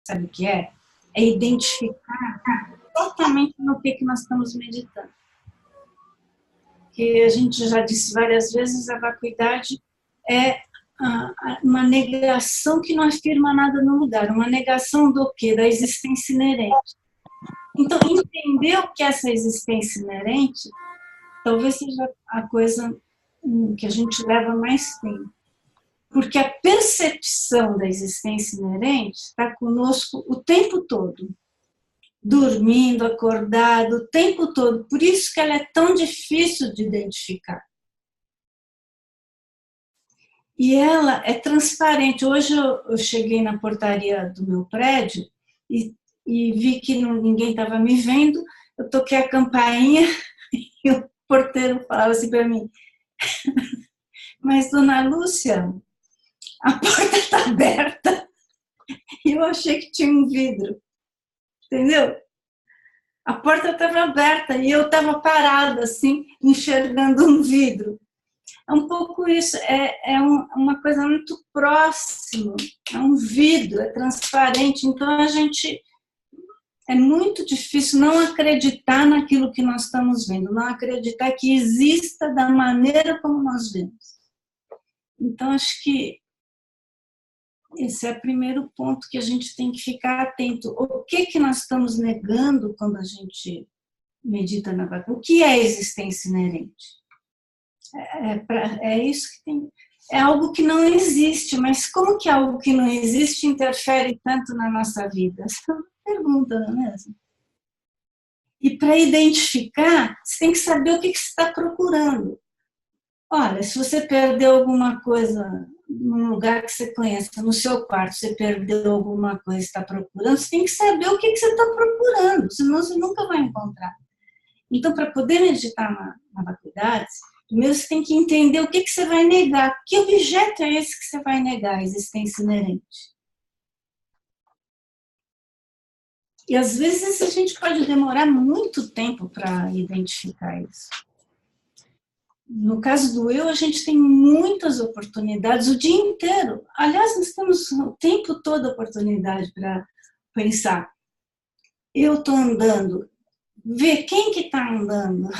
sabe o que é? É identificar totalmente no que nós estamos meditando. Que a gente já disse várias vezes, a vacuidade é uma negação que não afirma nada no lugar, uma negação do quê? Da existência inerente. Então, entender o que é essa existência inerente, talvez seja a coisa que a gente leva mais tempo. Porque a percepção da existência inerente está conosco o tempo todo. Dormindo, acordado, o tempo todo. Por isso que ela é tão difícil de identificar. E ela é transparente. Hoje eu cheguei na portaria do meu prédio e vi que ninguém estava me vendo. Eu toquei a campainha e o porteiro falava assim para mim: mas, dona Lúcia, a porta está aberta. E eu achei que tinha um vidro. Entendeu? A porta estava aberta e eu estava parada, assim, enxergando um vidro. É um pouco isso, uma coisa muito próxima, é um vidro, é transparente, então é muito difícil não acreditar naquilo que nós estamos vendo, não acreditar que exista da maneira como nós vemos. Então, acho que esse é o primeiro ponto que a gente tem que ficar atento. O que nós estamos negando quando a gente medita na vacuidade? O que é existência inerente? É isso que tem. É algo que não existe, mas como que algo que não existe interfere tanto na nossa vida? Essa é uma pergunta, não é mesmo? E para identificar, você tem que saber o que você está procurando. Olha, se você perdeu alguma coisa num lugar que você conhece, no seu quarto, você perdeu alguma coisa e está procurando, você tem que saber o que você está procurando, senão você nunca vai encontrar. Então, para poder meditar na vacuidade, primeiro você tem que entender o que você vai negar. Que objeto é esse que você vai negar, a existência inerente? E às vezes a gente pode demorar muito tempo para identificar isso. No caso do eu, a gente tem muitas oportunidades o dia inteiro. Aliás, nós temos o tempo todo oportunidade para pensar. Eu estou andando. Ver quem que está andando.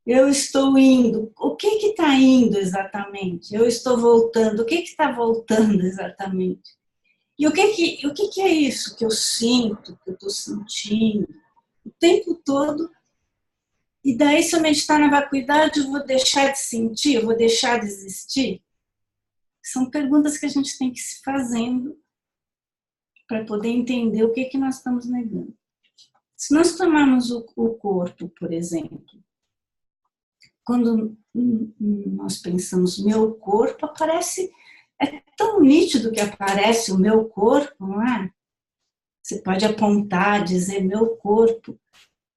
Eu estou indo. O que está indo exatamente? Eu estou voltando. O que está voltando exatamente? E o que é isso que eu sinto, que eu estou sentindo? O tempo todo. E daí, se eu meditar na vacuidade, eu vou deixar de sentir? Eu vou deixar de existir? São perguntas que a gente tem que ir se fazendo para poder entender o que nós estamos negando. Se nós tomarmos o corpo, por exemplo, quando nós pensamos meu corpo, é tão nítido que aparece o meu corpo, não é? Você pode apontar, dizer meu corpo.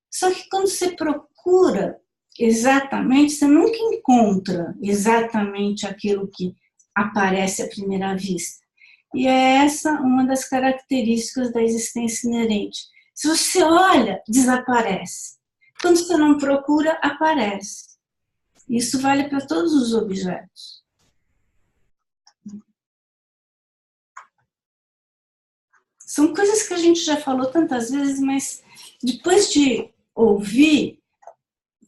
Só que quando você procura exatamente, você nunca encontra exatamente aquilo que aparece à primeira vista. E é essa uma das características da existência inerente. Se você olha, desaparece. Quando você não procura, aparece. Isso vale para todos os objetos. São coisas que a gente já falou tantas vezes, mas depois de ouvir,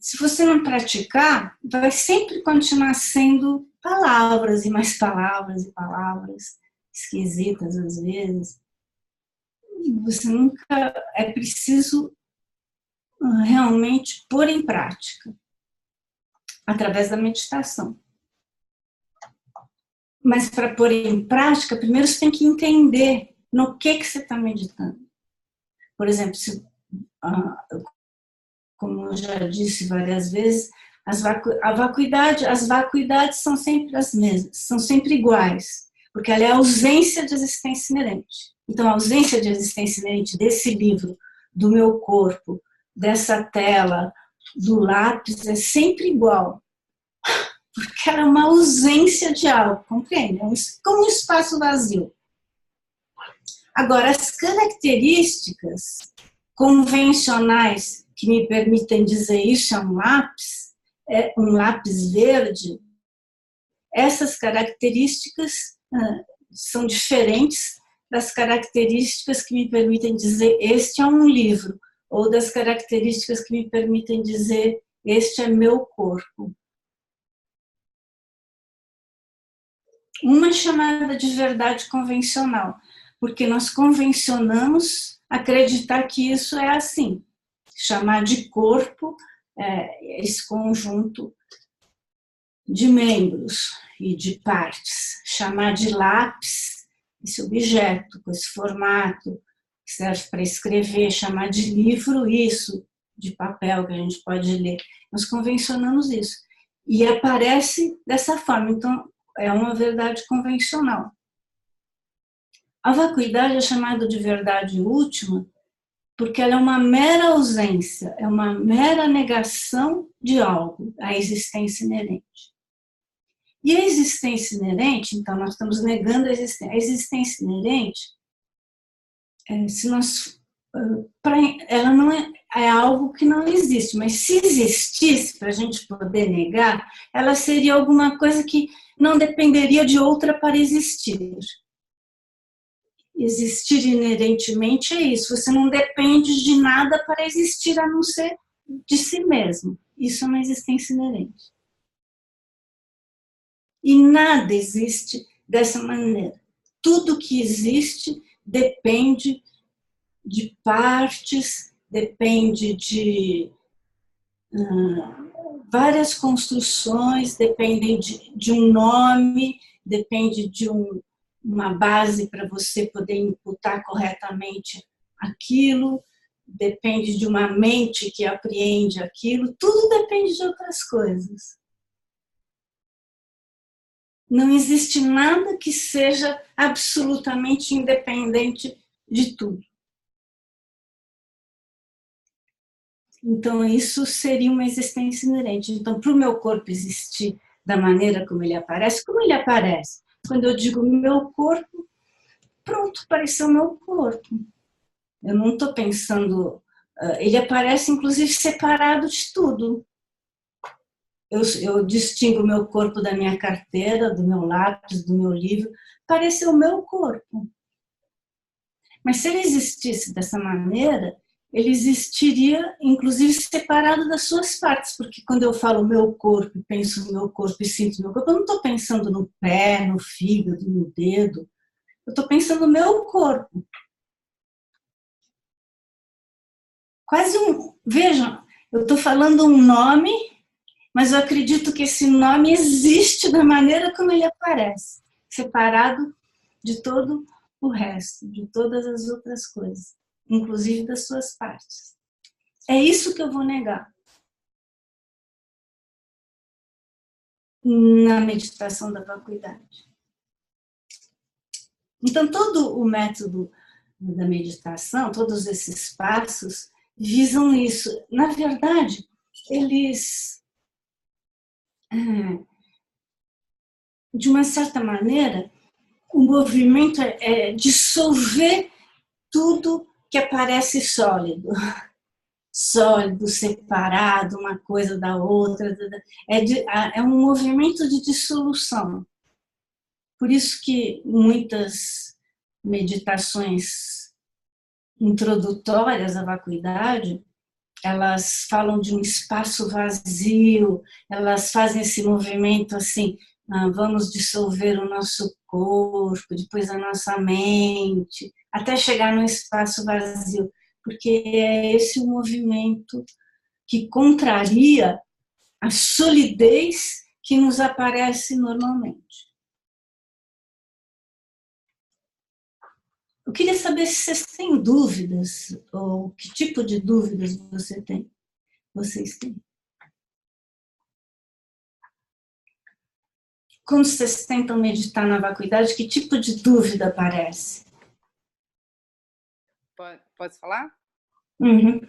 se você não praticar, vai sempre continuar sendo palavras e mais palavras e palavras, esquisitas às vezes. Você nunca... É preciso realmente pôr em prática, através da meditação. Mas para pôr em prática, primeiro você tem que entender no que você está meditando. Por exemplo, como eu já disse várias vezes, as vacuidades são sempre as mesmas, são sempre iguais, porque ela é a ausência de existência inerente. Então, a ausência de existência inerente desse livro, do meu corpo, dessa tela, do lápis, é sempre igual. Porque era uma ausência de algo, compreende? Como um espaço vazio. Agora, as características convencionais que me permitem dizer isso é um lápis verde, essas características são diferentes das características que me permitem dizer este é um livro, ou das características que me permitem dizer este é meu corpo. Uma chamada de verdade convencional, porque nós convencionamos acreditar que isso é assim. Chamar de corpo esse conjunto de membros e de partes. Chamar de lápis esse objeto, com esse formato, que serve para escrever. Chamar de livro isso, de papel que a gente pode ler. Nós convencionamos isso. E aparece dessa forma. Então, é uma verdade convencional. A vacuidade é chamada de verdade última porque ela é uma mera ausência, é uma mera negação de algo, a existência inerente. E a existência inerente, então nós estamos negando a existência. A existência inerente, se nós, ela não é algo que não existe, mas se existisse, para a gente poder negar, ela seria alguma coisa que não dependeria de outra para existir. Existir inerentemente é isso, você não depende de nada para existir a não ser de si mesmo. Isso é uma existência inerente. E nada existe dessa maneira. Tudo que existe depende de partes, depende de várias construções, dependem de um nome, depende de uma base para você poder imputar corretamente aquilo, depende de uma mente que apreende aquilo, tudo depende de outras coisas. Não existe nada que seja absolutamente independente de tudo. Então, isso seria uma existência inerente. Então, para o meu corpo existir da maneira como ele aparece, quando eu digo meu corpo, pronto, apareceu meu corpo. Eu não estou pensando... Ele aparece, inclusive, separado de tudo. Eu distingo o meu corpo da minha carteira, do meu lápis, do meu livro. Apareceu o meu corpo. Mas se ele existisse dessa maneira, ele existiria, inclusive, separado das suas partes, porque quando eu falo meu corpo, penso no meu corpo e sinto meu corpo, eu não estou pensando no pé, no fígado, no dedo, eu estou pensando no meu corpo. Vejam, eu estou falando um nome, mas eu acredito que esse nome existe da maneira como ele aparece, separado de todo o resto, de todas as outras coisas, inclusive das suas partes. É isso que eu vou negar na meditação da vacuidade. Então, todo o método da meditação, todos esses passos, visam isso. Na verdade, eles, de uma certa maneira, o movimento é dissolver tudo que aparece sólido. Sólido, separado, uma coisa da outra. É um movimento de dissolução. Por isso que muitas meditações introdutórias à vacuidade, elas falam de um espaço vazio, elas fazem esse movimento assim, vamos dissolver o nosso corpo, depois a nossa mente, até chegar no espaço vazio, porque é esse o movimento que contraria a solidez que nos aparece normalmente. Eu queria saber se vocês têm dúvidas, ou que tipo de dúvidas vocês têm. Quando vocês tentam meditar na vacuidade, que tipo de dúvida aparece? Posso falar? Uhum.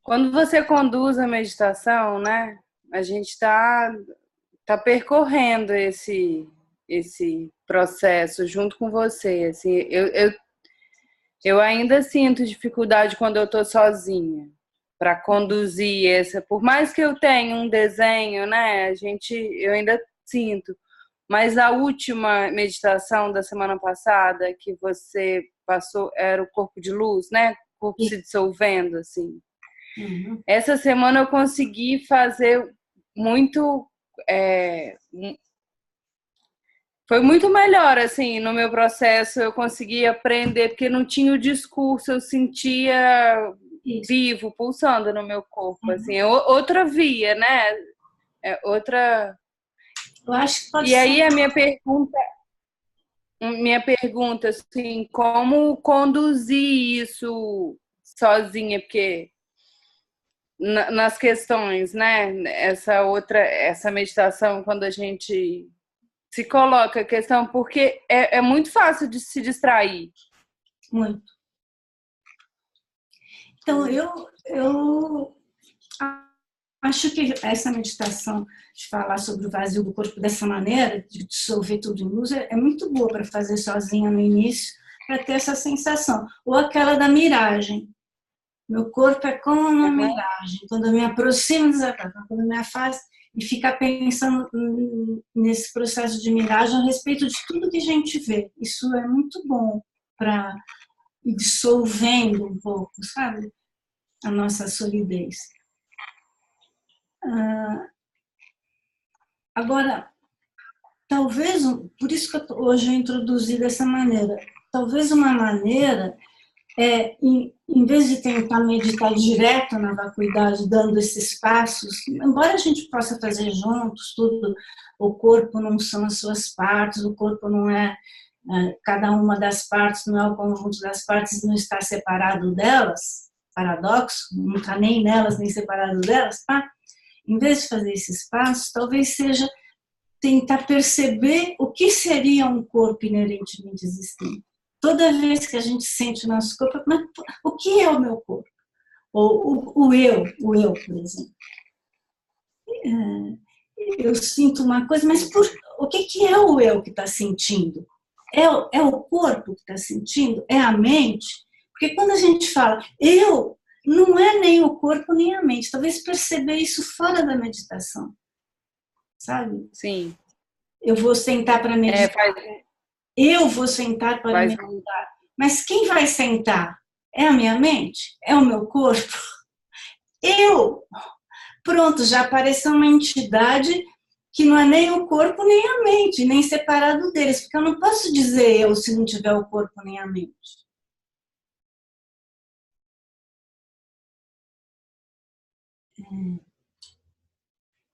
Quando você conduz a meditação, né, a gente está percorrendo esse processo junto com você. Assim, eu ainda sinto dificuldade quando eu estou sozinha para conduzir essa. Por mais que eu tenha um desenho, né, eu ainda sinto. mas a última meditação da semana passada que você passou era o corpo de luz, né? O corpo se dissolvendo, assim. Uhum. Essa semana eu consegui fazer muito... Foi muito melhor, assim, no meu processo. Eu consegui aprender, porque não tinha o discurso, eu sentia vivo, pulsando no meu corpo, assim. É outra via, né? É outra... Eu acho que pode E aí ser. a minha pergunta, assim, como conduzir isso sozinha, porque nas questões, né? Essa meditação, quando a gente se coloca a questão, porque é muito fácil de se distrair. Muito. Então, eu acho que essa meditação de falar sobre o vazio do corpo dessa maneira, de dissolver tudo em luz, é muito boa para fazer sozinha no início, para ter essa sensação. Ou aquela da miragem. Meu corpo é como uma miragem. Quando eu me aproximo quando eu me afasto, e ficar pensando nesse processo de miragem a respeito de tudo que a gente vê. Isso é muito bom para ir dissolvendo um pouco, sabe? A nossa solidez. Agora, talvez, por isso que hoje eu introduzi dessa maneira, talvez uma maneira em vez de tentar meditar direto na vacuidade, dando esses passos, embora a gente possa fazer juntos tudo, o corpo não são as suas partes, o corpo não cada uma das partes não é o conjunto das partes, não está separado delas, paradoxo, não está nem nelas, nem separado delas, tá? Em vez de fazer esses passos, talvez seja tentar perceber o que seria um corpo inerentemente existente. Toda vez que a gente sente o nosso corpo, mas o que é o meu corpo? Ou o eu, por exemplo. Eu sinto uma coisa, mas o que é o eu que está sentindo? É o corpo que está sentindo? É a mente? Porque quando a gente fala eu, não é nem o corpo nem a mente. Talvez perceber isso fora da meditação. Sabe? Sim. Eu vou sentar para meditar. Eu vou sentar para meditar. Mas quem vai sentar? É a minha mente? É o meu corpo? Eu! Pronto, já apareceu uma entidade que não é nem o corpo nem a mente, nem separado deles, porque eu não posso dizer eu se não tiver o corpo nem a mente.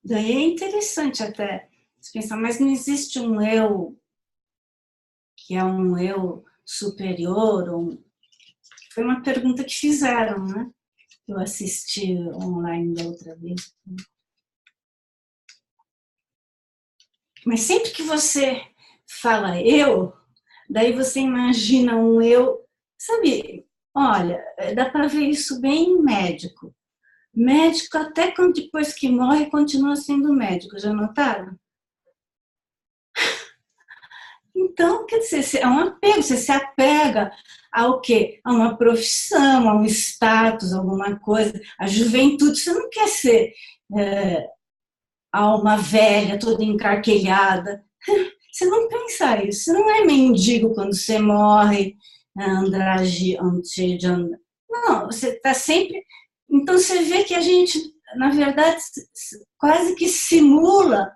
Daí é interessante até pensar, mas não existe um eu que é um eu superior? Foi uma pergunta que fizeram, né? Eu assisti online da outra vez. Mas sempre que você fala eu, daí você imagina um eu, sabe? Olha, dá para ver isso bem em médico. Médico, até quando depois que morre, continua sendo médico, já notaram? Então, quer dizer, é um apego, você se apega ao quê? A uma profissão, a um status, alguma coisa. A juventude, você não quer ser alma velha, toda encarquilhada. Você não pensa isso, você não é mendigo quando você morre, não, você está sempre... Então você vê que a gente, na verdade, quase que simula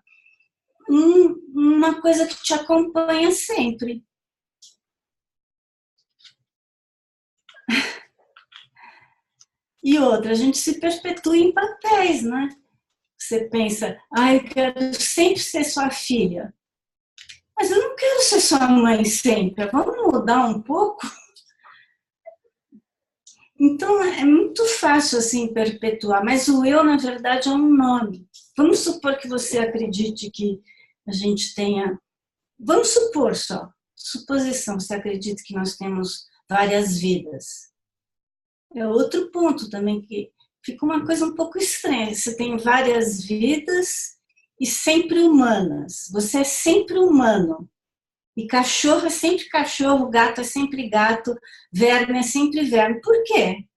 uma coisa que te acompanha sempre. E outra, a gente se perpetua em papéis, né? Você pensa, eu quero sempre ser sua filha. Mas eu não quero ser sua mãe sempre, vamos mudar um pouco? Então, é muito fácil assim perpetuar, mas o eu, na verdade, é um nome. Vamos supor que você acredite que a gente tenha... Vamos supor só, suposição, você acredita que nós temos várias vidas. É outro ponto também que fica uma coisa um pouco estranha. Você tem várias vidas e sempre humanas. Você é sempre humano. E cachorro é sempre cachorro, gato é sempre gato, verme é sempre verme. Por quê?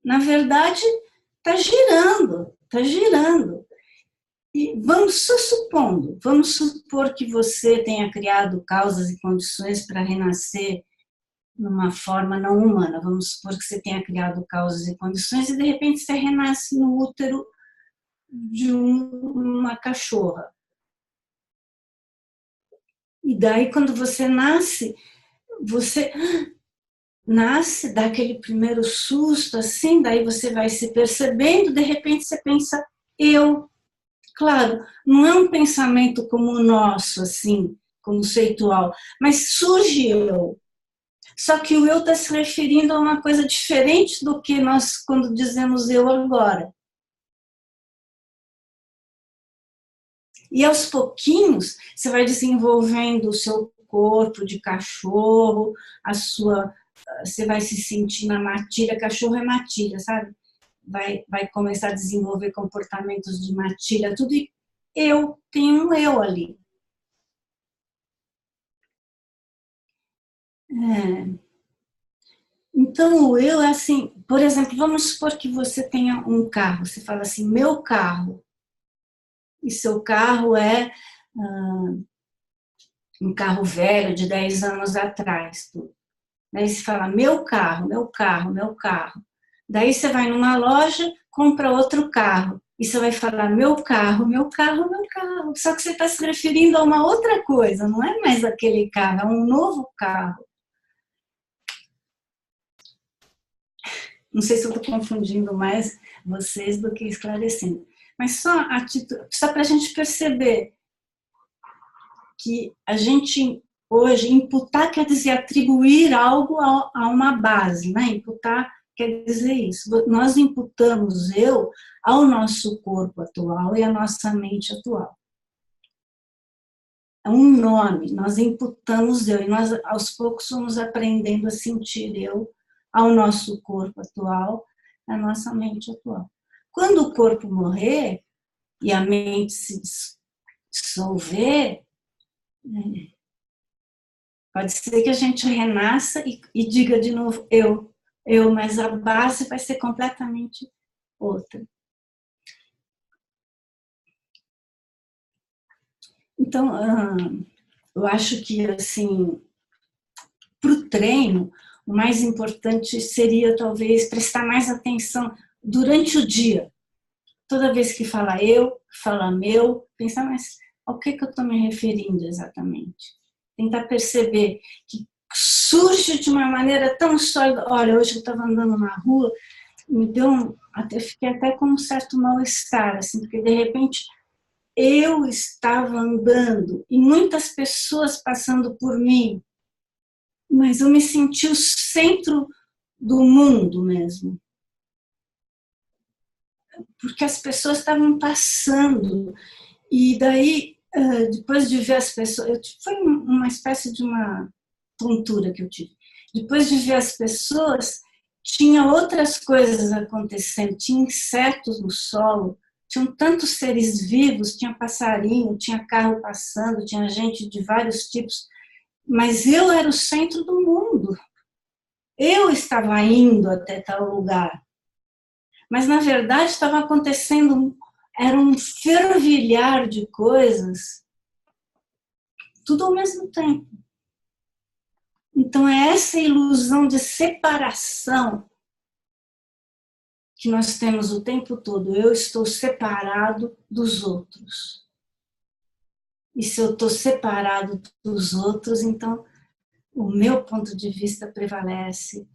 Na verdade, está girando, está girando. E vamos supor que você tenha criado causas e condições para renascer numa forma não humana. Vamos supor que você tenha criado causas e condições e de repente você renasce no útero de uma cachorra. E daí quando você nasce dá aquele primeiro susto, assim, daí você vai se percebendo, de repente você pensa, eu. Claro, não é um pensamento como o nosso, assim, conceitual, mas surge eu. Só que o eu está se referindo a uma coisa diferente do que nós, quando dizemos eu agora. E aos pouquinhos, você vai desenvolvendo o seu corpo de cachorro, você vai se sentir na matilha, cachorro é matilha, sabe? Vai começar a desenvolver comportamentos de matilha, tudo, e tem um eu ali. Então, o eu é assim, por exemplo, vamos supor que você tenha um carro, você fala assim, meu carro, e seu carro é um carro velho de 10 anos atrás. Tudo. Daí você fala, meu carro, meu carro, meu carro. Daí você vai numa loja, compra outro carro. E você vai falar, meu carro, meu carro, meu carro. Só que você está se referindo a uma outra coisa, não é mais aquele carro, é um novo carro. Não sei se eu estou confundindo mais vocês do que esclarecendo. Mas só para a gente perceber que a gente hoje, imputar quer dizer atribuir algo a uma base, né? Imputar quer dizer isso. Nós imputamos eu ao nosso corpo atual e à nossa mente atual. É um nome, nós imputamos eu, e nós aos poucos vamos aprendendo a sentir eu ao nosso corpo atual, à nossa mente atual. Quando o corpo morrer e a mente se dissolver, pode ser que a gente renasça e diga de novo eu, mas a base vai ser completamente outra. Então, eu acho que, assim, para o treino, o mais importante seria, talvez, prestar mais atenção durante o dia. Toda vez que fala eu, fala meu, pensar, mas ao que eu estou me referindo exatamente? Tentar perceber que surge de uma maneira tão sólida. Olha, hoje eu estava andando na rua, fiquei até com um certo mal-estar, assim, porque de repente eu estava andando e muitas pessoas passando por mim, mas eu me senti o centro do mundo mesmo. Porque as pessoas estavam passando. E daí, depois de ver as pessoas, foi uma espécie de uma tontura que eu tive. Depois de ver as pessoas, tinha outras coisas acontecendo, tinha insetos no solo, tinham tantos seres vivos, tinha passarinho, tinha carro passando, tinha gente de vários tipos, mas eu era o centro do mundo. Eu estava indo até tal lugar. Mas, na verdade, estava acontecendo, era um fervilhar de coisas, tudo ao mesmo tempo. Então, é essa ilusão de separação que nós temos o tempo todo. Eu estou separado dos outros. E se eu estou separado dos outros, então o meu ponto de vista prevalece,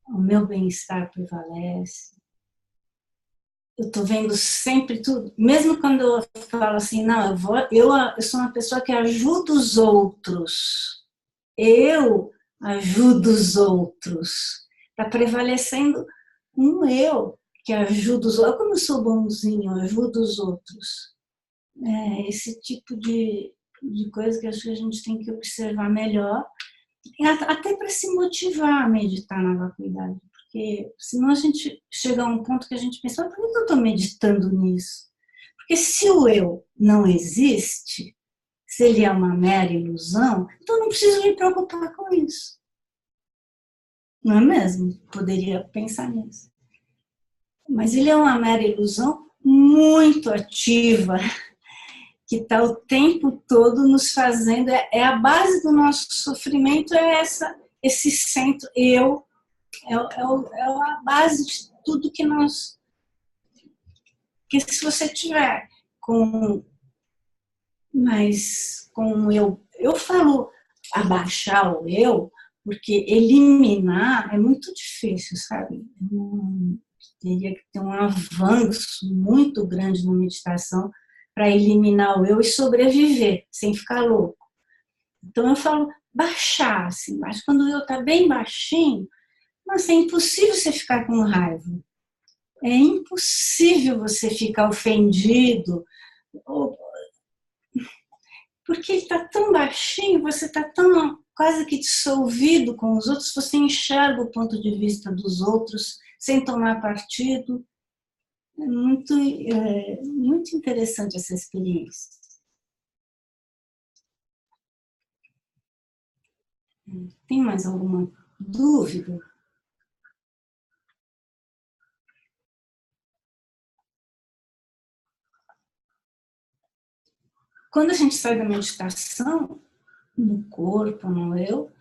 o meu bem-estar prevalece. Eu estou vendo sempre tudo, mesmo quando eu falo assim, não, eu sou uma pessoa que ajuda os outros. Eu ajudo os outros. Está prevalecendo um eu que ajuda os outros. Como eu sou bonzinho, eu ajudo os outros. É esse tipo de coisa que acho que a gente tem que observar melhor, até para se motivar a meditar na vacuidade. Porque senão a gente chega a um ponto que a gente pensa, por que eu estou meditando nisso? Porque se o eu não existe, se ele é uma mera ilusão, então eu não preciso me preocupar com isso. Não é mesmo? Poderia pensar nisso. Mas ele é uma mera ilusão muito ativa que está o tempo todo nos fazendo, é a base do nosso sofrimento, é esse centro, eu, é a base de tudo que nós... Que se você tiver com... Mas com eu falo abaixar o eu, porque eliminar é muito difícil, sabe? Teria que ter um avanço muito grande na meditação para eliminar o eu e sobreviver, sem ficar louco. Então eu falo baixar, assim, mas quando o eu está bem baixinho, nossa, é impossível você ficar com raiva. É impossível você ficar ofendido, porque ele está tão baixinho, você está tão quase que dissolvido com os outros, você enxerga o ponto de vista dos outros sem tomar partido. É muito interessante essa experiência. Tem mais alguma dúvida? Quando a gente sai da meditação, no corpo, no eu,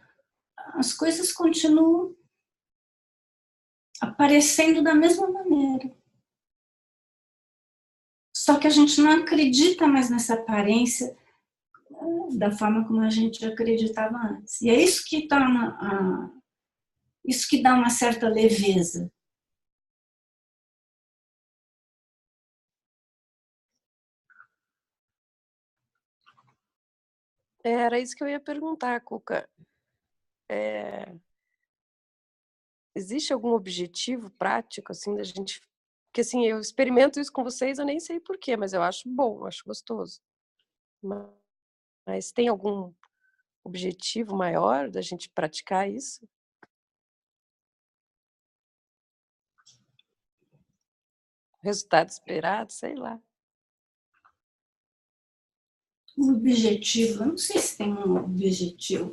as coisas continuam aparecendo da mesma maneira. Só que a gente não acredita mais nessa aparência da forma como a gente acreditava antes. E é isso que torna isso que dá uma certa leveza. Era isso que eu ia perguntar, Cuca. Existe algum objetivo prático, assim, da gente... Porque, assim, eu experimento isso com vocês, eu nem sei porquê, mas eu acho bom, eu acho gostoso. Mas tem algum objetivo maior da gente praticar isso? Resultado esperado, sei lá. O objetivo, eu não sei se tem um objetivo,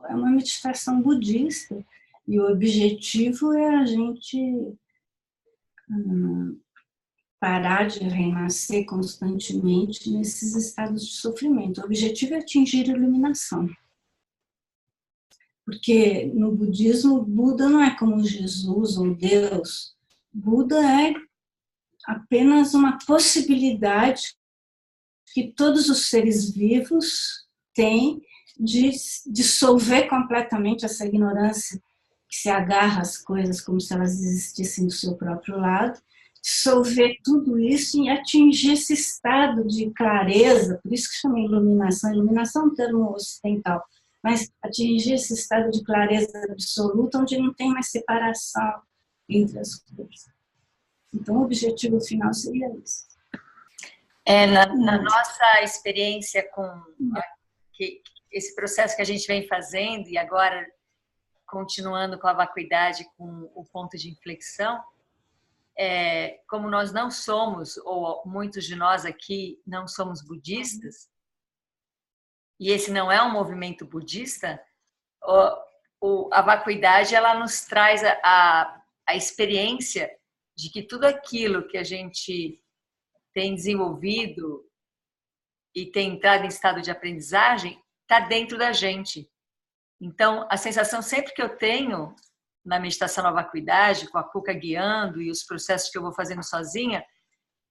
é uma meditação budista, e o objetivo é a gente parar de renascer constantemente nesses estados de sofrimento. O objetivo é atingir a iluminação. Porque no budismo, Buda não é como Jesus ou Deus. Buda é apenas uma possibilidade que todos os seres vivos têm de dissolver completamente essa ignorância que se agarra às coisas como se elas existissem do seu próprio lado, dissolver tudo isso e atingir esse estado de clareza, por isso que chama iluminação. Iluminação é um termo ocidental, mas atingir esse estado de clareza absoluta, onde não tem mais separação entre as coisas. Então, o objetivo final seria isso. Na nossa experiência com esse processo que a gente vem fazendo, e agora continuando com a vacuidade, com o ponto de inflexão, como nós não somos, ou muitos de nós aqui não somos budistas, e esse não é um movimento budista, a vacuidade ela nos traz a experiência de que tudo aquilo que a gente tem desenvolvido e tem entrado em estado de aprendizagem está dentro da gente. Então, a sensação sempre que eu tenho na meditação na vacuidade, com a Cuca guiando e os processos que eu vou fazendo sozinha,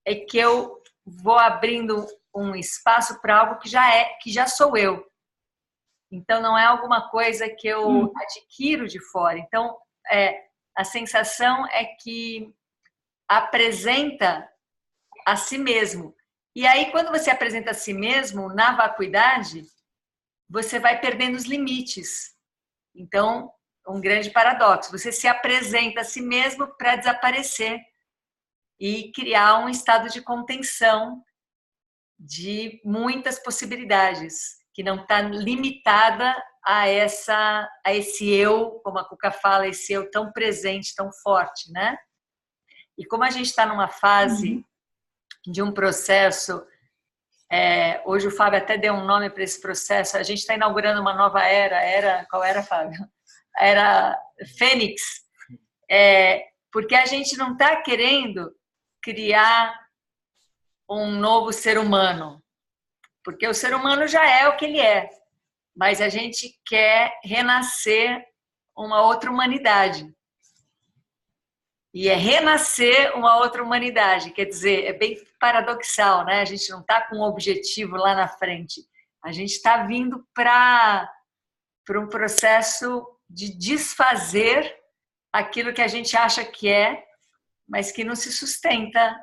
é que eu vou abrindo um espaço para algo que já sou eu. Então, não é alguma coisa que eu adquiro de fora. Então, a sensação é que apresenta a si mesmo. E aí, quando você apresenta a si mesmo, na vacuidade, você vai perdendo os limites. Então, um grande paradoxo. Você se apresenta a si mesmo para desaparecer e criar um estado de contenção de muitas possibilidades, que não está limitada a esse eu, como a Cuca fala, esse eu tão presente, tão forte, né? E como a gente está numa fase de um processo, hoje o Fábio até deu um nome para esse processo, a gente está inaugurando uma nova era, qual era, Fábio? Era Fênix, porque a gente não está querendo criar um novo ser humano, porque o ser humano já é o que ele é, mas a gente quer renascer uma outra humanidade. E é renascer uma outra humanidade, quer dizer, é bem paradoxal, né? A gente não está com um objetivo lá na frente, a gente está vindo para um processo de desfazer aquilo que a gente acha que é, mas que não se sustenta,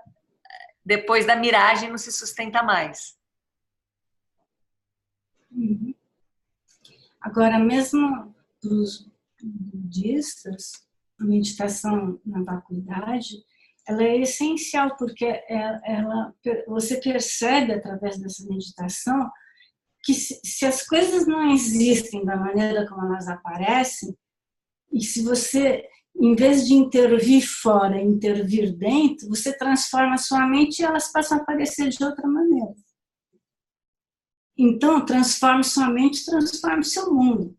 depois da miragem não se sustenta mais. Agora, mesmo para os budistas, a meditação na vacuidade, ela é essencial, porque você percebe, através dessa meditação, que se as coisas não existem da maneira como elas aparecem, e se você, em vez de intervir fora, intervir dentro, você transforma a sua mente e elas passam a aparecer de outra maneira. Então, transforme sua mente, transforme seu mundo.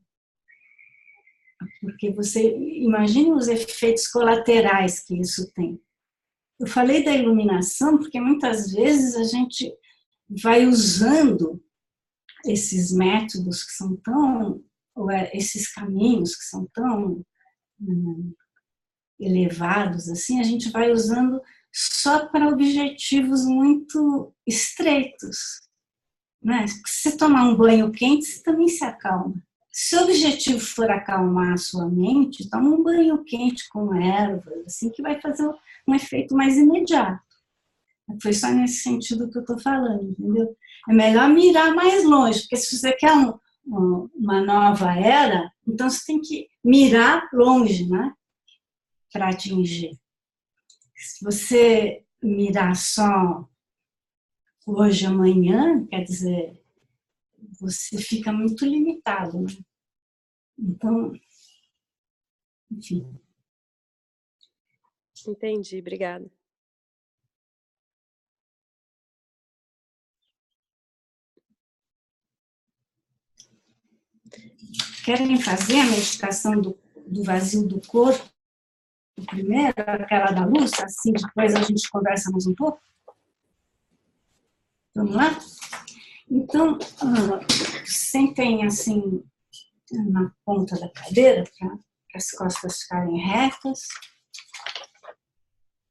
Porque você imagina os efeitos colaterais que isso tem. Eu falei da iluminação porque muitas vezes a gente vai usando esses métodos que são tão, ou esses caminhos que são tão elevados assim, a gente vai usando só para objetivos muito estreitos, né? Se você tomar um banho quente, você também se acalma. Se o objetivo for acalmar a sua mente, toma um banho quente com ervas, assim, que vai fazer um efeito mais imediato. Foi só nesse sentido que eu estou falando, entendeu? É melhor mirar mais longe, porque se você quer uma nova era, então você tem que mirar longe, né? Para atingir. Se você mirar só hoje, amanhã, quer dizer, você fica muito limitado, né? Então, enfim. Entendi, obrigada. Querem fazer a meditação do vazio do corpo primeiro, aquela da luz, assim, depois a gente conversa mais um pouco? Vamos lá? Então, sentem assim na ponta da cadeira, para as costas ficarem retas.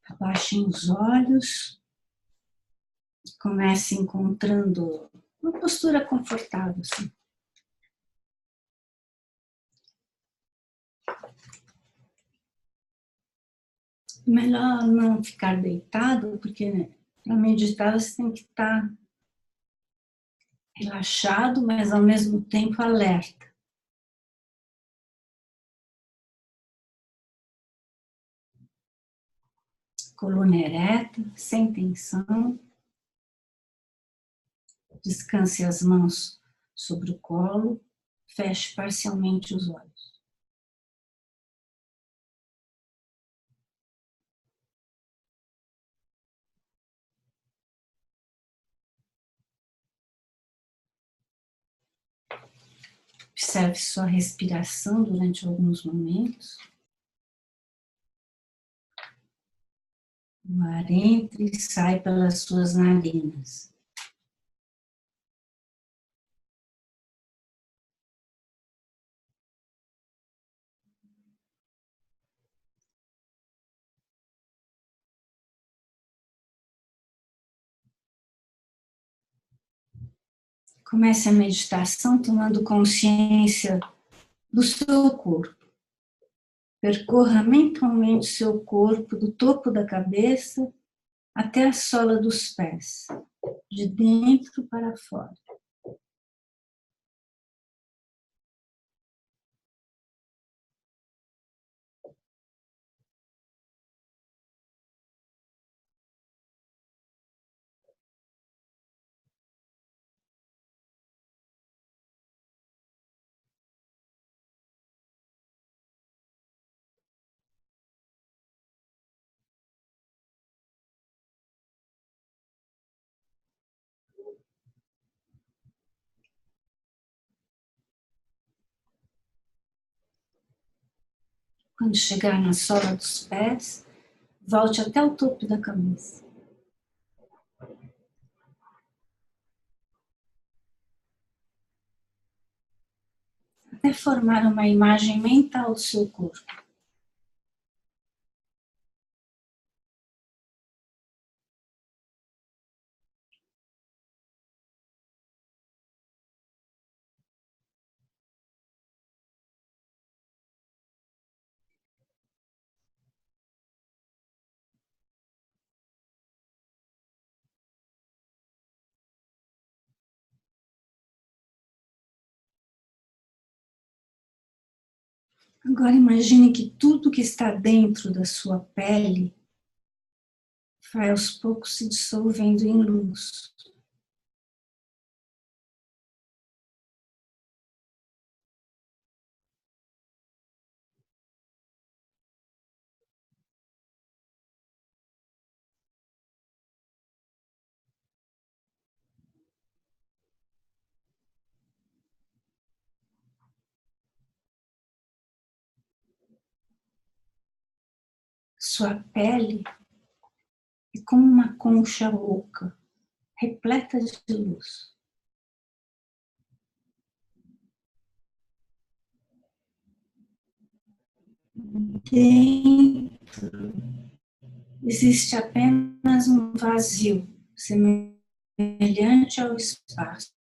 Abaixem os olhos. Comece encontrando uma postura confortável, assim. Melhor não ficar deitado, porque para meditar você tem que estar relaxado, mas ao mesmo tempo alerta. Coluna ereta, sem tensão. Descanse as mãos sobre o colo, feche parcialmente os olhos. Observe sua respiração durante alguns momentos. O ar entra e sai pelas suas narinas. Comece a meditação tomando consciência do seu corpo. Percorra mentalmente seu corpo do topo da cabeça até a sola dos pés, de dentro para fora. Quando chegar na sola dos pés, volte até o topo da cabeça. até formar uma imagem mental do seu corpo. Agora imagine que tudo que está dentro da sua pele vai aos poucos se dissolvendo em luz. Sua pele é como uma concha oca, repleta de luz. Dentro existe apenas um vazio, semelhante ao espaço.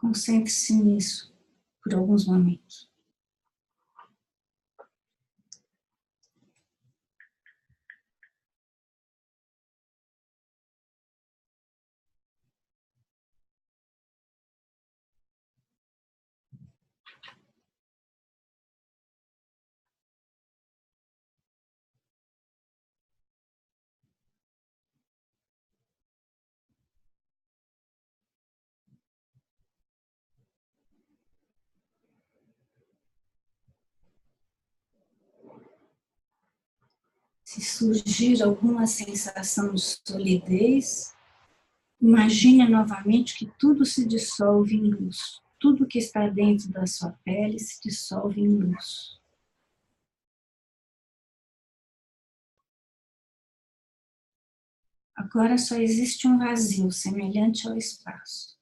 Concentre-se nisso por alguns momentos. Se surgir alguma sensação de solidez, imagine novamente que tudo se dissolve em luz. Tudo que está dentro da sua pele se dissolve em luz. Agora só existe um vazio semelhante ao espaço.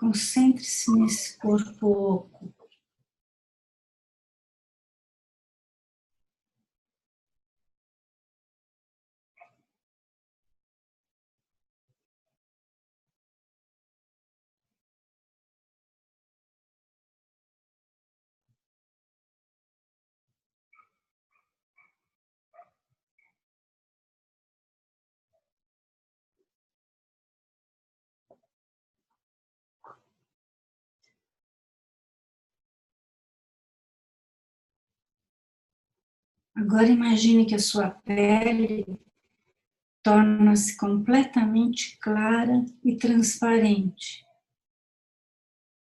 Concentre-se nesse corpo oco. Agora imagine que a sua pele torna-se completamente clara e transparente,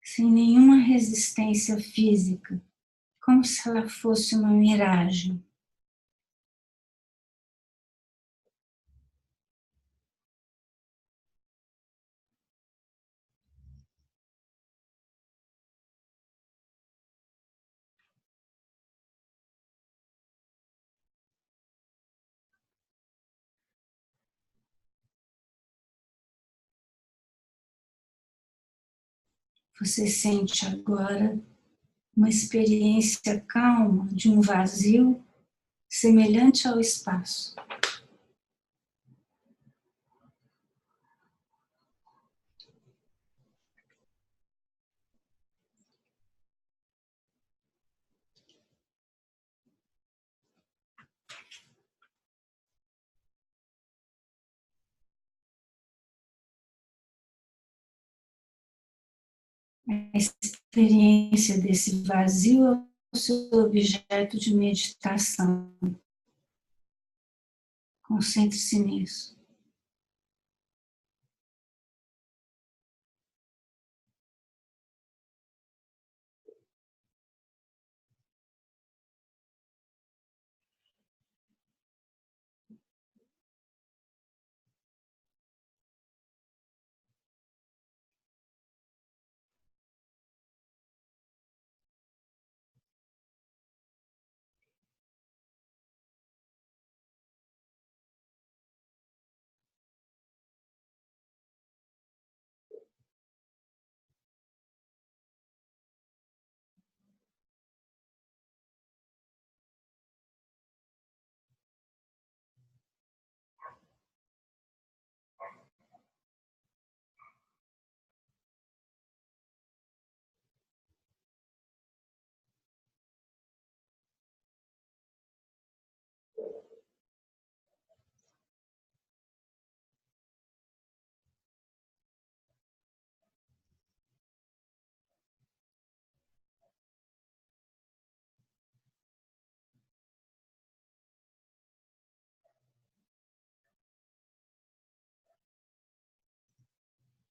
sem nenhuma resistência física, como se ela fosse uma miragem. Você sente agora uma experiência calma de um vazio semelhante ao espaço. A experiência desse vazio é o seu objeto de meditação. Concentre-se nisso.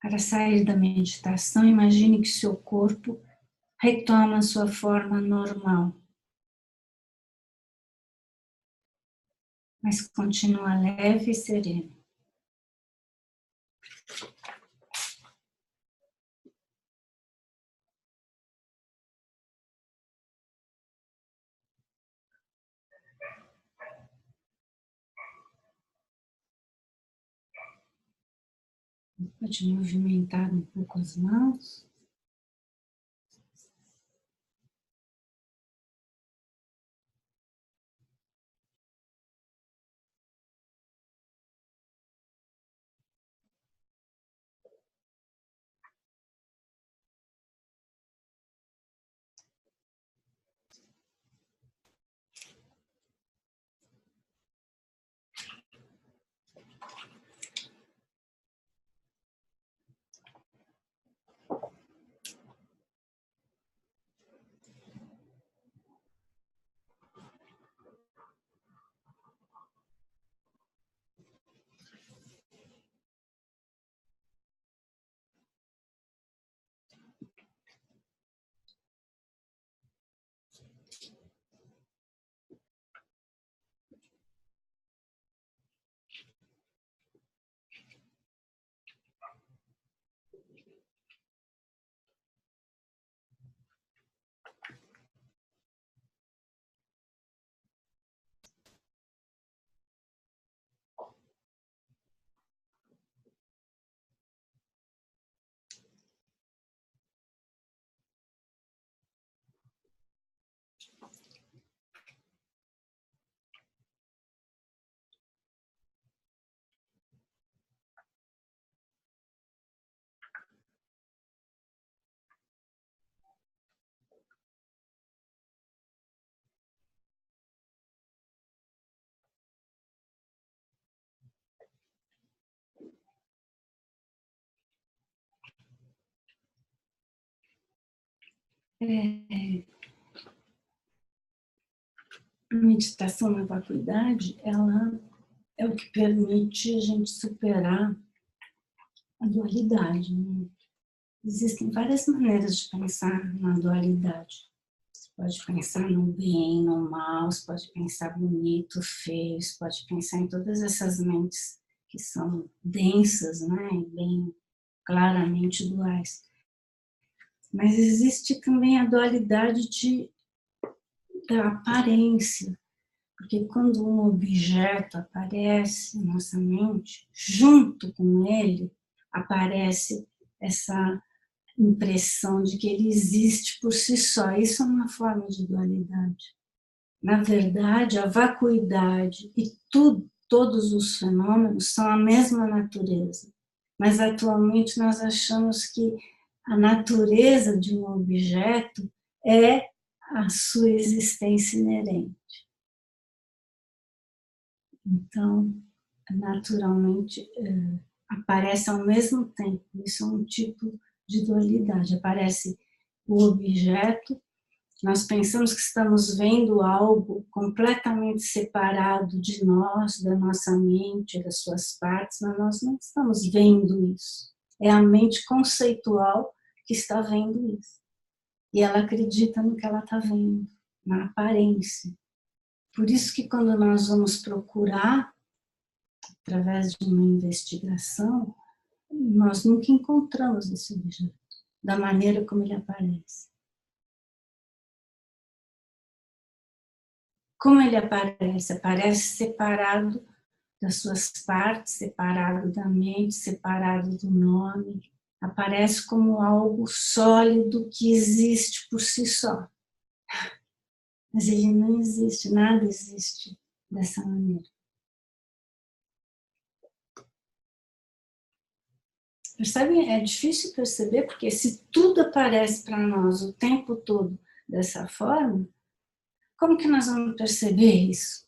Para sair da meditação, imagine que seu corpo retoma sua forma normal. Mas continua leve e sereno. Pode movimentar um pouco as mãos. A meditação na vacuidade, ela é o que permite a gente superar a dualidade, né? Existem várias maneiras de pensar na dualidade. Você pode pensar no bem, no mal, você pode pensar bonito, feio, você pode pensar em todas essas mentes que são densas, né? Bem claramente duais. Mas existe também a dualidade da aparência, porque quando um objeto aparece na nossa mente, junto com ele aparece essa impressão de que ele existe por si só. Isso é uma forma de dualidade. Na verdade, a vacuidade e todos os fenômenos são a mesma natureza, mas atualmente nós achamos que a natureza de um objeto é a sua existência inerente. Então, naturalmente, aparece ao mesmo tempo. Isso é um tipo de dualidade. Aparece o objeto, nós pensamos que estamos vendo algo completamente separado de nós, da nossa mente, das suas partes, mas nós não estamos vendo isso. É a mente conceitual que está vendo isso. E ela acredita no que ela está vendo, na aparência. Por isso que quando nós vamos procurar, através de uma investigação, nós nunca encontramos esse objeto, da maneira como ele aparece. Como ele aparece? Aparece separado das suas partes, separado da mente, separado do nome. Aparece como algo sólido que existe por si só. Mas ele não existe, nada existe dessa maneira. Percebem? É difícil perceber, porque se tudo aparece para nós o tempo todo dessa forma, como que nós vamos perceber isso?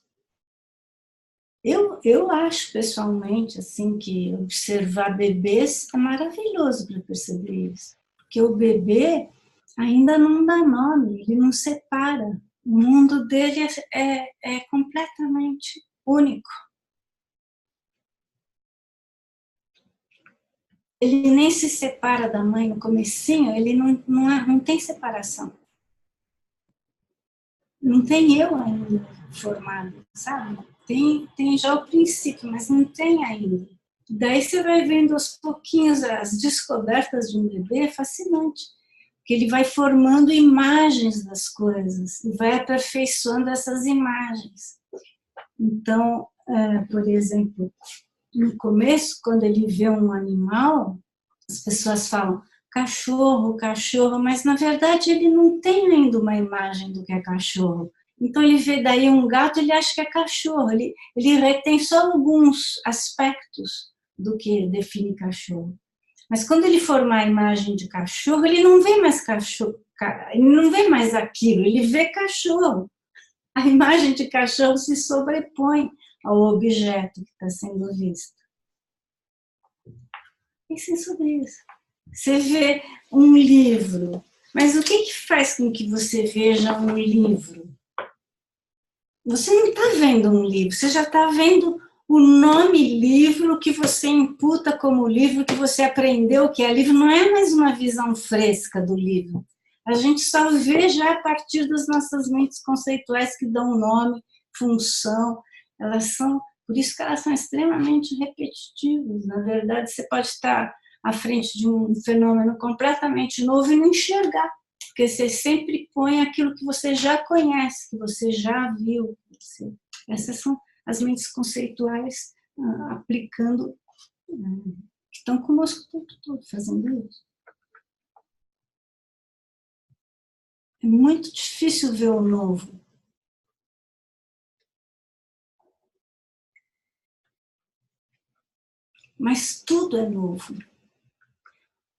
Eu acho pessoalmente assim que observar bebês é maravilhoso para perceber isso, porque o bebê ainda não dá nome, ele não separa, o mundo dele é completamente único. ele nem se separa da mãe no comecinho, ele não tem separação. Não tem eu ainda formado, sabe? Tem já o princípio, mas não tem ainda. Daí você vai vendo aos pouquinhos as descobertas de um bebê, é fascinante. Que ele vai formando imagens das coisas e vai aperfeiçoando essas imagens. Então, por exemplo, no começo, quando ele vê um animal, as pessoas falam cachorro, cachorro, mas na verdade ele não tem ainda uma imagem do que é cachorro. Então ele vê daí um gato, ele acha que é cachorro, ele retém só alguns aspectos do que define cachorro. Mas quando ele formar a imagem de cachorro, ele não vê mais cachorro, ele não vê mais aquilo, ele vê cachorro. A imagem de cachorro se sobrepõe ao objeto que está sendo visto. Pensem sobre isso. Você vê um livro, mas o que faz com que você veja um livro? Você não está vendo um livro, você já está vendo o nome livro que você imputa como livro, que você aprendeu que é livro, não é mais uma visão fresca do livro. A gente só vê já a partir das nossas mentes conceituais que dão nome, função, elas são, por isso que elas são extremamente repetitivas. Na verdade, você pode estar à frente de um fenômeno completamente novo e não enxergar, porque você sempre põe aquilo que você já conhece, que você já viu. Essas são as mentes conceituais aplicando, que estão conosco o tempo todo, fazendo isso. É muito difícil ver o novo. Mas tudo é novo.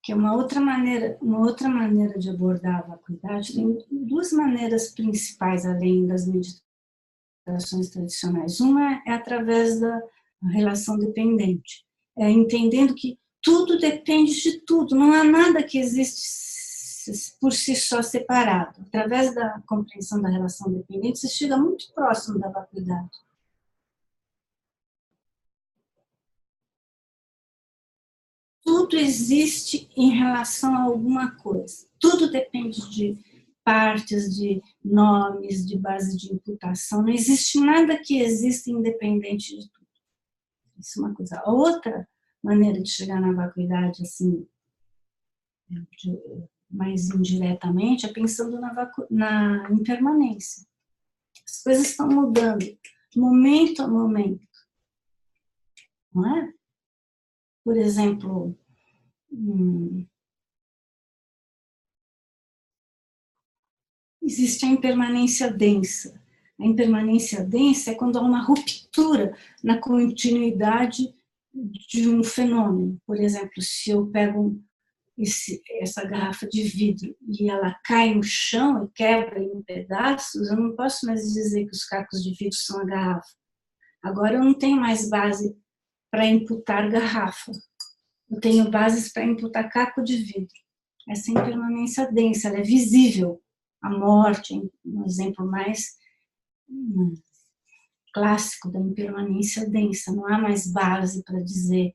Que é uma outra maneira de abordar a vacuidade. Tem duas maneiras principais, além das meditações tradicionais. Uma é através da relação dependente. É entendendo que tudo depende de tudo, não há nada que existe por si só separado. Através da compreensão da relação dependente, você chega muito próximo da vacuidade. Tudo existe em relação a alguma coisa. Tudo depende de partes, de nomes, de base de imputação. Não existe nada que exista independente de tudo. Isso é uma coisa. A outra maneira de chegar na vacuidade, assim, mais indiretamente, é pensando na impermanência. As coisas estão mudando, momento a momento. Não é? Por exemplo, existe a impermanência densa. A impermanência densa é quando há uma ruptura na continuidade de um fenômeno. Por exemplo, se eu pego essa garrafa de vidro e ela cai no chão e quebra em pedaços, eu não posso mais dizer que os cacos de vidro são a garrafa. Agora eu não tenho mais base para imputar garrafa. Eu tenho bases para imputar caco de vidro. Essa impermanência densa, ela é visível. A morte é um exemplo mais clássico da impermanência densa. Não há mais base para dizer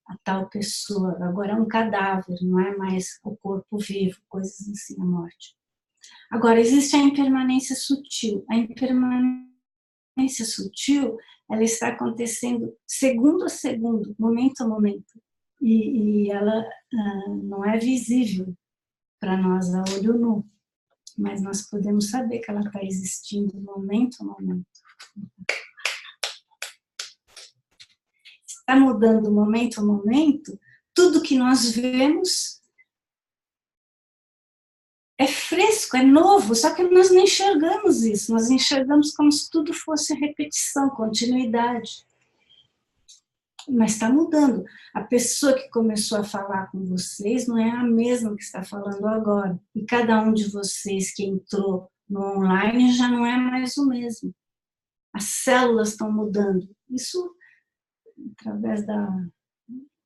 a tal pessoa. Agora é um cadáver, não é mais o corpo vivo, coisas assim, a morte. Agora, existe a impermanência sutil. A impermanência sutil, ela está acontecendo segundo a segundo, momento a momento. E ela não é visível para nós a olho nu, mas nós podemos saber que ela está existindo momento a momento. Está mudando momento a momento, tudo que nós vemos é fresco, é novo, só que nós não enxergamos isso, nós enxergamos como se tudo fosse repetição, continuidade. Mas está mudando. A pessoa que começou a falar com vocês não é a mesma que está falando agora. E cada um de vocês que entrou no online já não é mais o mesmo. As células estão mudando. Isso, através da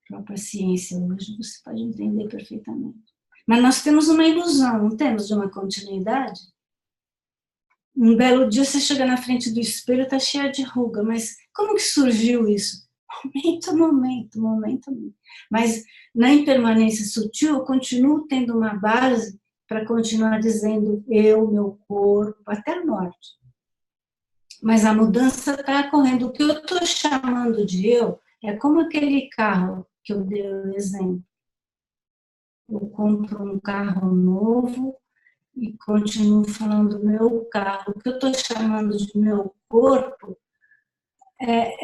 própria ciência hoje, você pode entender perfeitamente. Mas nós temos uma ilusão, não temos, de uma continuidade? Um belo dia você chega na frente do espelho e está cheia de ruga, mas como que surgiu isso? momento a momento, momento a momento. Mas na impermanência sutil, eu continuo tendo uma base para continuar dizendo eu, meu corpo, até a morte. Mas a mudança está ocorrendo. O que eu estou chamando de eu é como aquele carro que eu dei o exemplo. Eu compro um carro novo e continuo falando meu carro. O que eu estou chamando de meu corpo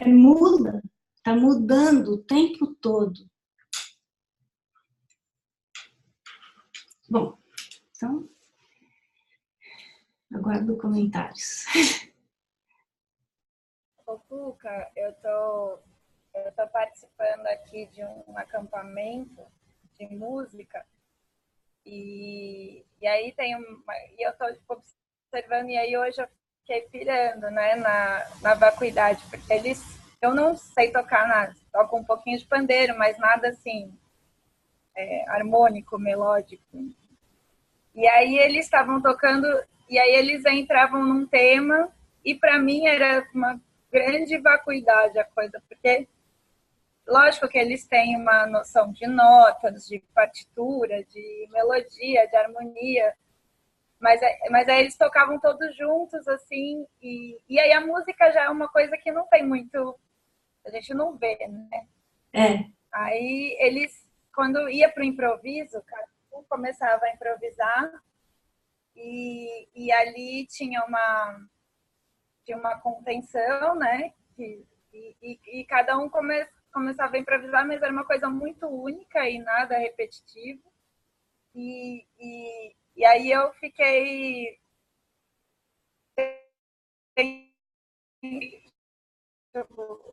muda, está mudando o tempo todo. Bom, então, aguardo comentários. Ô, Cuca, eu tô participando aqui de um acampamento de música e aí eu tô tipo, observando, e aí hoje eu fiquei pirando, né, na vacuidade, porque eu não sei tocar nada, toco um pouquinho de pandeiro, mas nada assim, harmônico, melódico. E aí eles estavam tocando, e aí eles entravam num tema, e para mim era uma grande vacuidade a coisa, porque lógico que eles têm uma noção de notas, de partitura, de melodia, de harmonia, mas aí eles tocavam todos juntos, assim, e aí a música já é uma coisa que não tem muito, a gente não vê, né? Aí eles, quando ia para o improviso, cada um começava a improvisar, e ali tinha uma contenção, né? E cada um começava a improvisar, mas era uma coisa muito única e nada repetitivo. E aí eu fiquei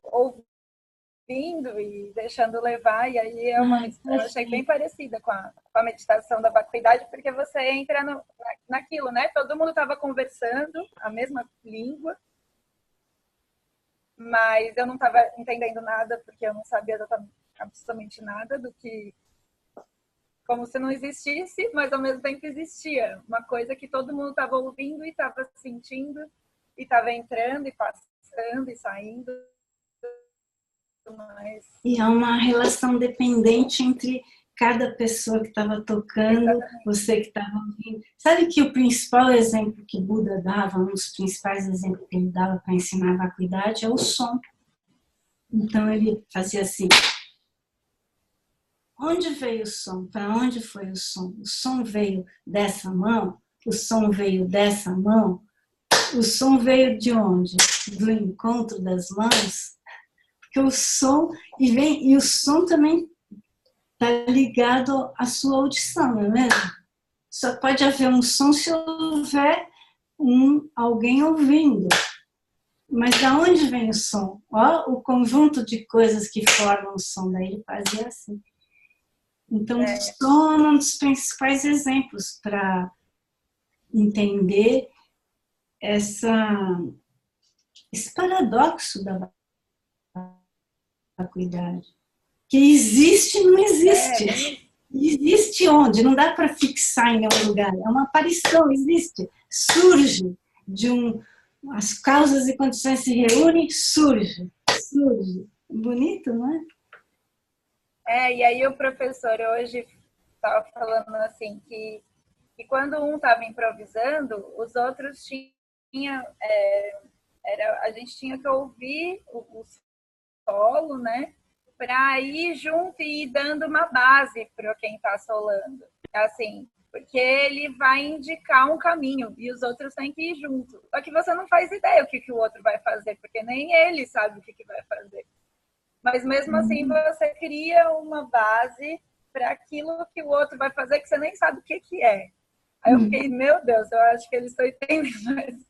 ouvindo e deixando levar, e aí eu achei bem parecida com a meditação da vacuidade, porque você entra naquilo, né? Todo mundo estava conversando a mesma língua, mas eu não estava entendendo nada, porque eu não sabia absolutamente nada do que... Como se não existisse, mas ao mesmo tempo existia. Uma coisa que todo mundo estava ouvindo e estava sentindo, e estava entrando e passando e saindo. Mas... E é uma relação dependente entre cada pessoa que estava tocando, exatamente, você que estava ouvindo. Sabe que o principal exemplo que Buda dava, um dos principais exemplos que ele dava para ensinar a vacuidade é o som. Então ele fazia assim. Onde veio o som? Para onde foi o som? O som veio dessa mão? O som veio dessa mão? O som veio de onde? Do encontro das mãos? Porque o som, e o som também está ligado à sua audição, não é mesmo? Só pode haver um som se houver alguém ouvindo. Mas de onde vem o som? Ó, o conjunto de coisas que formam o som, daí ele fazia assim. Então, o som é um dos principais exemplos para entender esse paradoxo da vacuidade. Que existe e não existe. Existe onde? Não dá para fixar em nenhum lugar. É uma aparição, existe. Surge as causas e condições se reúnem, surge. Bonito, não é? E aí o professor hoje estava falando assim, que quando um estava improvisando, os outros a gente tinha que ouvir o solo, né? Para ir junto e ir dando uma base para quem está solando. Assim, porque ele vai indicar um caminho e os outros têm que ir junto. Só que você não faz ideia o que o outro vai fazer, porque nem ele sabe o que vai fazer. Mas mesmo assim você cria uma base para aquilo que o outro vai fazer que você nem sabe o que é. Aí eu fiquei, meu Deus, eu acho que eles estão entendendo.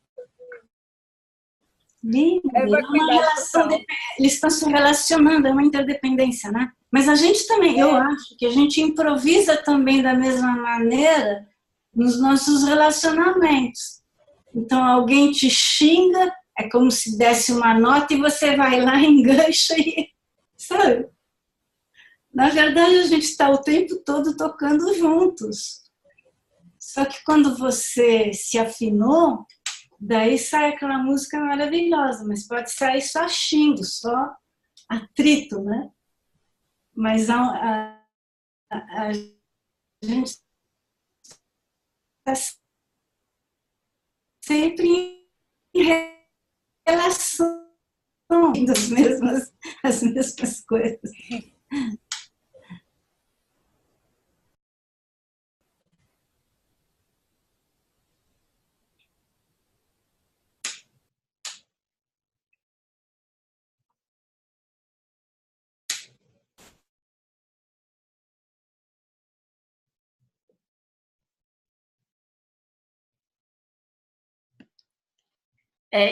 Eles estão se relacionando, é uma interdependência, né? Mas a gente também, eu acho que a gente improvisa também da mesma maneira nos nossos relacionamentos. Então alguém te xinga, é como se desse uma nota e você vai lá, engancha e... Sabe? Na verdade, a gente está o tempo todo tocando juntos. Só que quando você se afinou, daí sai aquela música maravilhosa, mas pode sair só xingo, só atrito, né? Mas a gente está sempre em relação as mesmas coisas.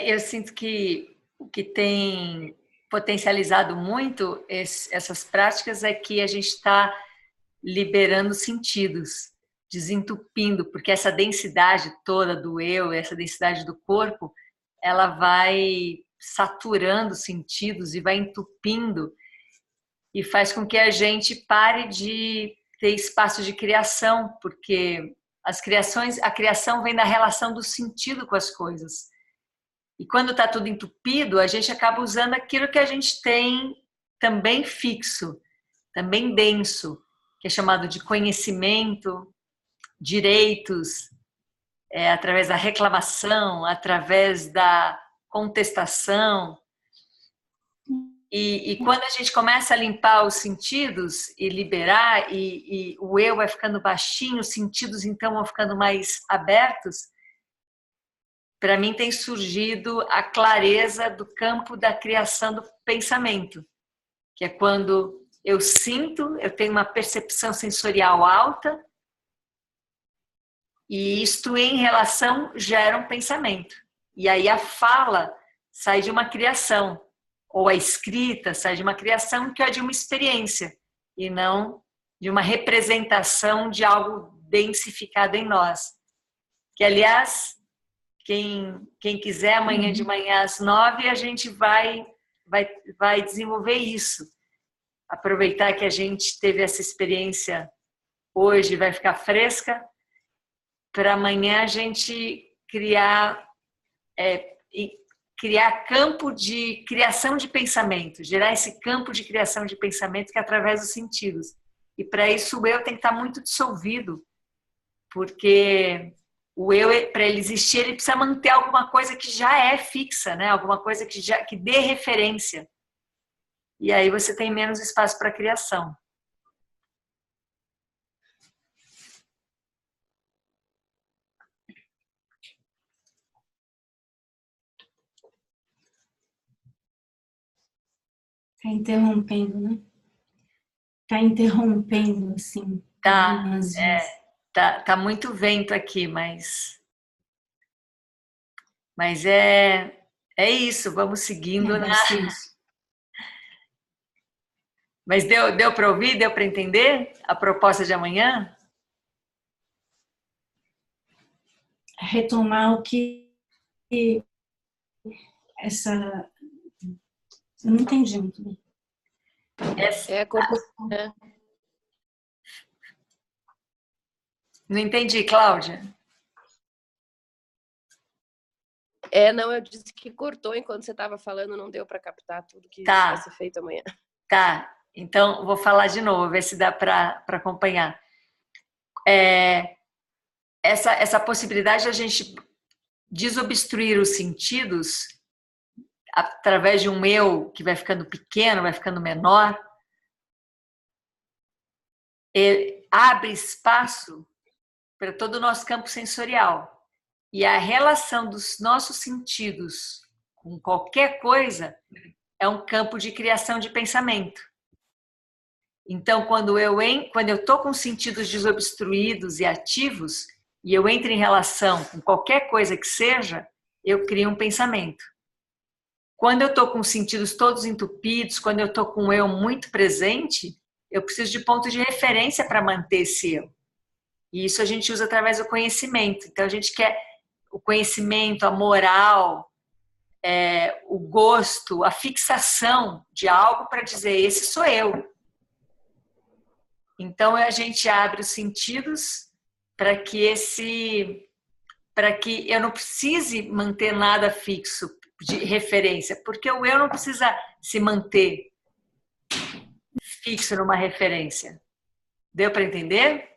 Eu sinto que o que tem potencializado muito essas práticas é que a gente está liberando sentidos, desentupindo, porque essa densidade toda do eu, essa densidade do corpo, ela vai saturando sentidos e vai entupindo e faz com que a gente pare de ter espaço de criação, porque a criação vem da relação do sentido com as coisas. E quando está tudo entupido, a gente acaba usando aquilo que a gente tem também fixo, também denso, que é chamado de conhecimento, direitos, através da reclamação, através da contestação. E quando a gente começa a limpar os sentidos e liberar, e o eu vai ficando baixinho, os sentidos então vão ficando mais abertos, para mim tem surgido a clareza do campo da criação do pensamento, que é quando eu sinto, eu tenho uma percepção sensorial alta, e isto em relação gera um pensamento. E aí a fala sai de uma criação, ou a escrita sai de uma criação que é de uma experiência, e não de uma representação de algo densificado em nós. Que, aliás, quem quiser, amanhã de manhã às 9, a gente vai desenvolver isso. Aproveitar que a gente teve essa experiência hoje, vai ficar fresca, para amanhã a gente criar campo de criação de pensamento, gerar esse campo de criação de pensamento que é através dos sentidos. E para isso o eu tem que estar muito dissolvido, porque o eu, para ele existir, ele precisa manter alguma coisa que já é fixa, né? Alguma coisa que dê referência. E aí você tem menos espaço para criação. Está interrompendo, né? Está interrompendo, assim. Tá muito vento aqui, mas é isso, vamos seguindo. Mas deu para ouvir, deu para entender a proposta de amanhã? Retomar o que essa... Eu não entendi muito bem. Não entendi, Cláudia. Não, eu disse que cortou enquanto você estava falando, não deu para captar tudo que vai ser feito amanhã. Tá, então vou falar de novo, ver se dá para acompanhar. Essa possibilidade de a gente desobstruir os sentidos através de um eu que vai ficando pequeno, vai ficando menor, abre espaço para todo o nosso campo sensorial. E a relação dos nossos sentidos com qualquer coisa é um campo de criação de pensamento. Então, quando eu estou com sentidos desobstruídos e ativos, e eu entro em relação com qualquer coisa que seja, eu crio um pensamento. Quando eu estou com os sentidos todos entupidos, quando eu estou com o eu muito presente, eu preciso de ponto de referência para manter esse eu. E isso a gente usa através do conhecimento. Então, a gente quer o conhecimento, a moral, o gosto, a fixação de algo para dizer, esse sou eu. Então, a gente abre os sentidos para que eu não precise manter nada fixo de referência, porque o eu não precisa se manter, fixo numa referência. Deu para entender?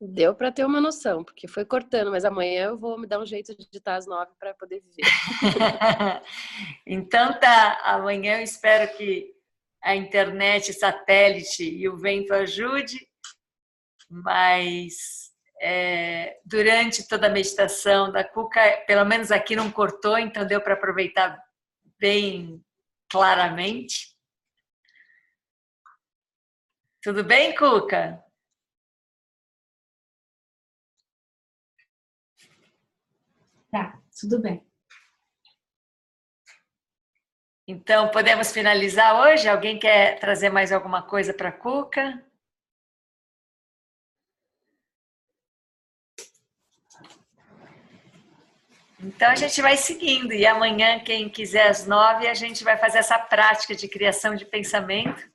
Deu para ter uma noção, porque foi cortando, mas amanhã eu vou me dar um jeito de editar às 9 para poder viver. Então tá, amanhã eu espero que a internet, satélite e o vento ajude, mas durante toda a meditação da Cuca, pelo menos aqui não cortou, então deu para aproveitar bem claramente. Tudo bem, Cuca? Tá, tudo bem. Então, podemos finalizar hoje? Alguém quer trazer mais alguma coisa para a Cuca? Então, a gente vai seguindo. E amanhã, quem quiser às 9, a gente vai fazer essa prática de criação de pensamento,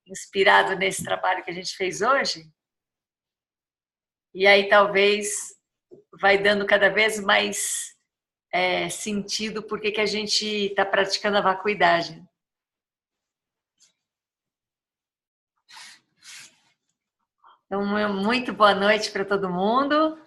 inspirado nesse trabalho que a gente fez hoje. E aí, talvez, vai dando cada vez mais sentido porque que a gente está praticando a vacuidade. Então, muito boa noite para todo mundo.